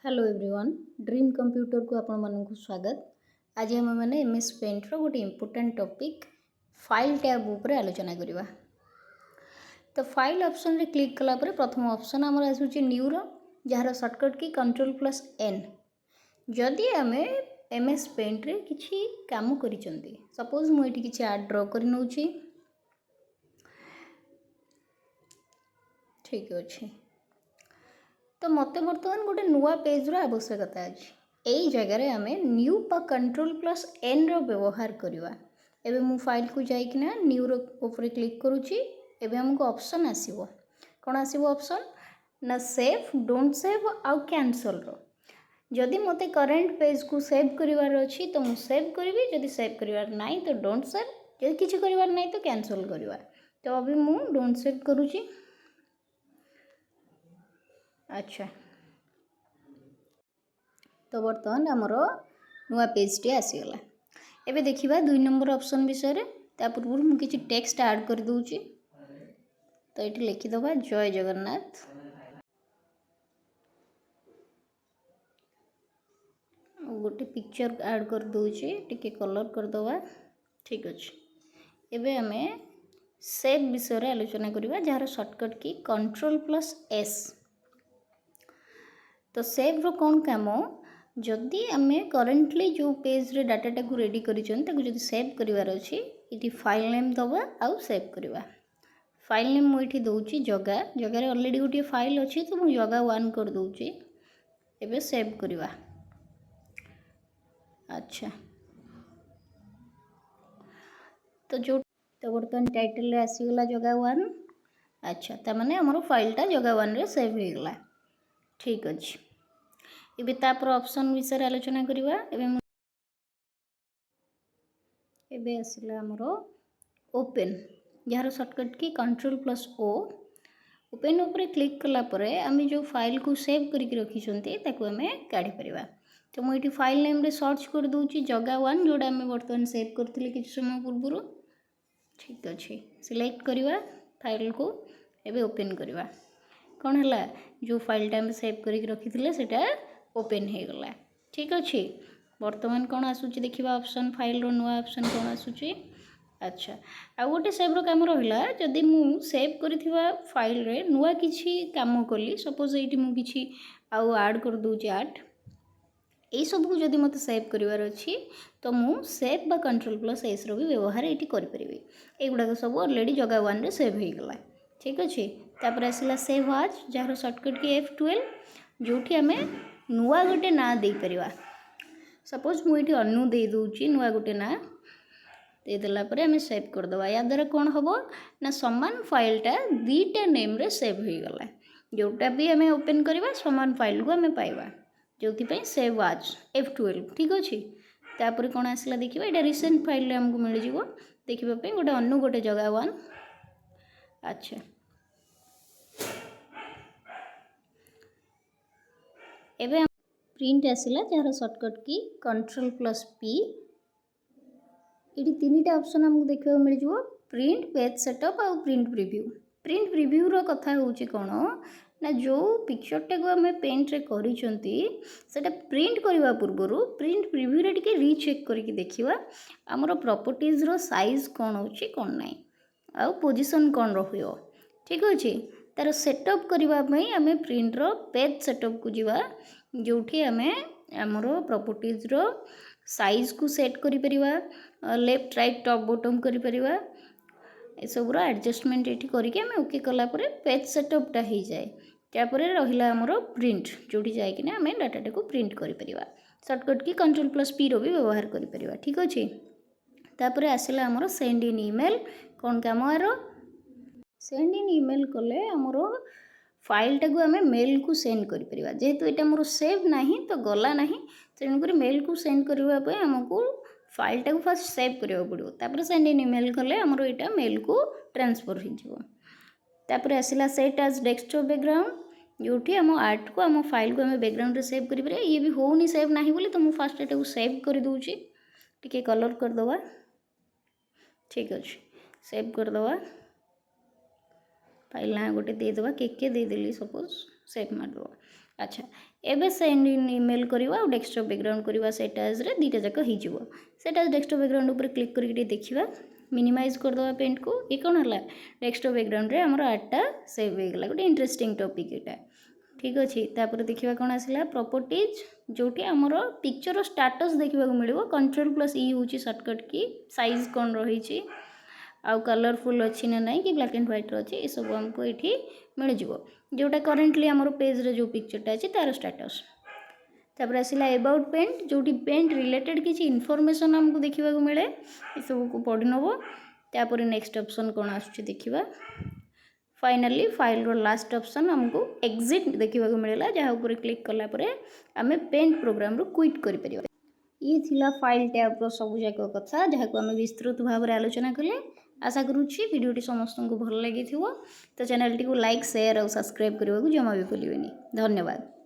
Hello everyone dream computer को आपण मानक स्वागत। आज आम मैंने एमएस पेंट रो गोटे इम्पोर्टेंट टॉपिक फाइल टैब ऊपर आलोचना करवा। तो फाइल ऑप्शन रे क्लिक कला पर प्रथम ऑप्शन आमर आसूची न्यू रो जार शॉर्टकट की Ctrl+N। जदि आम एमएस पेंट रे किछि काम करिसंती, सपोज मु एठी किछि आर्ट ड्रॉ करि नउची, ठीक अछि। तो मत बर्तमान गोटे नुआ पेज रो आवश्यकता अछि। एई जगह रे आमे न्यू पा Ctrl+N रो व्यवहार करवा। एबे मु फाइल को जाई किना न्यू रो ऊपर क्लिक करूची। एबे हमको ऑप्शन आसीबो, कोन आसीबो ऑप्शन ना सेव, डोंट सेव आ कैंसल रो। जदि मते करंट पेज को सेव करिवार अछि तो मु सेव करिवि, जदि सेव करिवार नाही तो डोंट सेव, जदि किछि करिवार नाही तो कैंसल करिवा। तो अभी मु डोंट सेव करूची। अच्छा, तो बर्तमान आमर नुआ पेज टी आसीगला। एबे देखिबा 2 नंबर ऑप्शन विषय रे। ता पूर्व मु किछि टेक्स्ट ऐड कर दूची। तो एठी लिखि दबा जय जगन्नाथ। गोटे पिक्चर ऐड कर दूची, टिके कलर कर दबा, ठीक अछि। एबे हमें सेव विषय रे आलोचना करिबा जार शॉर्टकट की Ctrl+S। तो सेव रो कौन काम, जदि आमे करेंटली जो पेज रे डाटा को रेडी करिछन ताको जदि सेव करिवार अछि, इटी फाइल नेम दबा आउ सेव करिवा। फाइल नेम मु इठी दउची जगा, जगा रे ऑलरेडी गोटे फाइल अछि तो मु जगा 1 कर दउची। एबे सेव करिवा। अच्छा, तो बर्तमान टाइटल रे आसीगला जगा 1। अच्छा, ता माने हमरो फाइलटा जगा 1 रे सेव हो गला, ठीक अछि। एबे तापर ऑप्शन विषय आलोचना करिवा। एबे आसिला हमरो ओपन जार शॉर्टकट की Ctrl+O। ओपन ऊपर क्लिक कला परे आमे जो फाइल को सेव करके रखी छंती ताको हमें काढी परिवा। तो मु एठी फाइल नेम रे सर्च कर दूची जगा 1, जोडा हमें वर्तमान सेव करथिले किछ समय पूर्वरु, ठीक अछि। सिलेक्ट करिवा फाइल को, एबे ओपन करिवा। कोन हला जो फाइल टा हम सेव करके रखिथिले सेटा ओपन हे गला, ठीक अछि। वर्तमान कोन आसुची देखिबा ऑप्शन फाइल रो नुआ ऑप्शन कोन आसुची। अच्छा, आ गोटे सेव रो काम रहिला, जदि मु सेव करिथिबा फाइल रे नुआ किछि काम कली, सपोज एठी मु किछि आउ ऐड कर दूची आर्ट, एई सब को जदि मते सेव करिवार अछि तो मु सेव बा Ctrl+S रो भी व्यवहार एठी करि परिबे। एगुडा सब ऑलरेडी जगा 1 रे सेव हे गला, ठीक अछि। तापर आसिला सेव आज जार शॉर्टकट की F12, जोठी हमें नुआ गोटे ना दे परिवा। सपोज मु एठी अनु दे दूची नुआ गोटे ना दे देला परे हमें सेव कर दवा। या द्वारा कोन हबो ना समान फाइलटा दीटा नेम रे सेव हो गला, जोटा भी हमें ओपन करवा समान फाइल को हमें पाइबा, जोथि पई सेव आज F12, ठीक अछि। तापर कोन आसिला देखिबा, एटा रिसेंट फाइल रे हमको मिल जिवो देखिबा पई गोटे अनु गोटे जगह 1। अच्छा, एबे प्रिंट आसिला जार शॉर्टकट की Ctrl+P। इटी तीनटा ऑप्शन हमको देखा मिल जिवो, प्रिंट, पेज सेटअप और प्रिंट प्रीव्यू। प्रिंट प्रीव्यू रो कथा होउची कोन ना, जो पिक्चर टा को हमें पेंट रे करिसंती सेटा प्रिंट करबा पूर्वरु प्रिंट प्रीव्यू रे टिके रीचेक करके देखिबा हमरो प्रॉपर्टीज रो साइज कोन होउची कोन नाही आ पोजीशन कोन रहियो, ठीक अछि। तार सेटअप करबा पई हमें प्रिंट रो पेज सेटअप को जिवा, जोठी हमें हमरो प्रॉपर्टीज रो साइज को सेट करि परिबा, लेफ्ट राइट टॉप बॉटम करि परिबा। ए सब रो एडजस्टमेंट एठी करके हमें ओके कला परे पेज सेटअप टा हे जाय। त्यापरे रहिला हमरो प्रिंट, जोठी जाय कि ना हमें डाटा टा को प्रिंट करि परिबा। शॉर्टकट की Ctrl+P रो भी व्यवहार करि परिबा, ठीक अछि। तापरे आसिला हमरो सेंड इन ईमेल। कोन काम आरो सेंड इन ईमेल कले हमरो फाइल टा को हमें मेल को सेंड करि परिबा। जेहेतु एटा हमरो सेव नाही तो गला नाही, तेनु करी मेल को सेंड करबा पई हमको फाइल टा को फर्स्ट सेव करियो पड़ियो, तापर सेंड इन ईमेल कले हमरो एटा मेल को ट्रांसफर हो जिवो। तापर आसिला सेट एज डेस्कटॉप बैकग्राउंड, जोठी हम आर्ट को हम फाइल को हमें बैकग्राउंड रे सेव करि परिबा। ये भी होउनी सेव नाही बोली तो मु फर्स्ट एटा को सेव करि दोउची, टिके कलर कर दवा, ठीक अछि। सेव कर दवा, फाइल ना गोटे दे दवा, के दे देली सपोज सेव मार दवा। अच्छा, एबे सेंड इन ईमेल करवा डेस्कटॉप बैकग्राउंड करवा से टैज रे दीटा जाक हो से टैज डेस्कटॉप बैकग्राउंड ऊपर क्लिक करके देखा मिनिमाइज करदे पेंट को ये कौन है डेस्कटॉप बैकग्राउंड रे हमर आर्टटा सेव हो गला गोटे इंटरेस्टिंग टॉपिक एटा ठीक अच्छे तापर देखा कौन आसला प्रॉपर्टीज जोटी आमर पिक्चर स्टाटस देखा मिले कंट्रोल प्लस ई हूँ सर्टकट की साइज कौन रही आउ कलरफुल अच्छी ना ना कि ब्लैक एंड व्हाइट अच्छे ये सब हमको ये मिल जोटा करेन्टली आमर पेज रे जो पिक्चरटा अच्छे तार स्टाटस तापर आसला एबाउट पेंट जोटी पेंट रिलेटेड किसी इनफॉरमेशन हमको देखा मिले ये सब को पढ़ी नब तापर नेक्स्ट ऑप्शन कौन आसुची देखिबा फाइनली फाइल रो लास्ट ऑप्शन हमको एग्जिट देखा मिलला जहाँ ऊपर क्लिक कला परे आमे पेंट प्रोग्राम रो क्विट करि परिबा ये थिला फाइल टैब रो सब जाक कथा जहाँ को आम विस्तृत भाव में आलोचना कले आशा करुच्ची वीडियोटी समस्त को भल लगी तो चैनल टी को लाइक शेयर और सब्सक्राइब करने को जमा भी भूलिए धन्यवाद।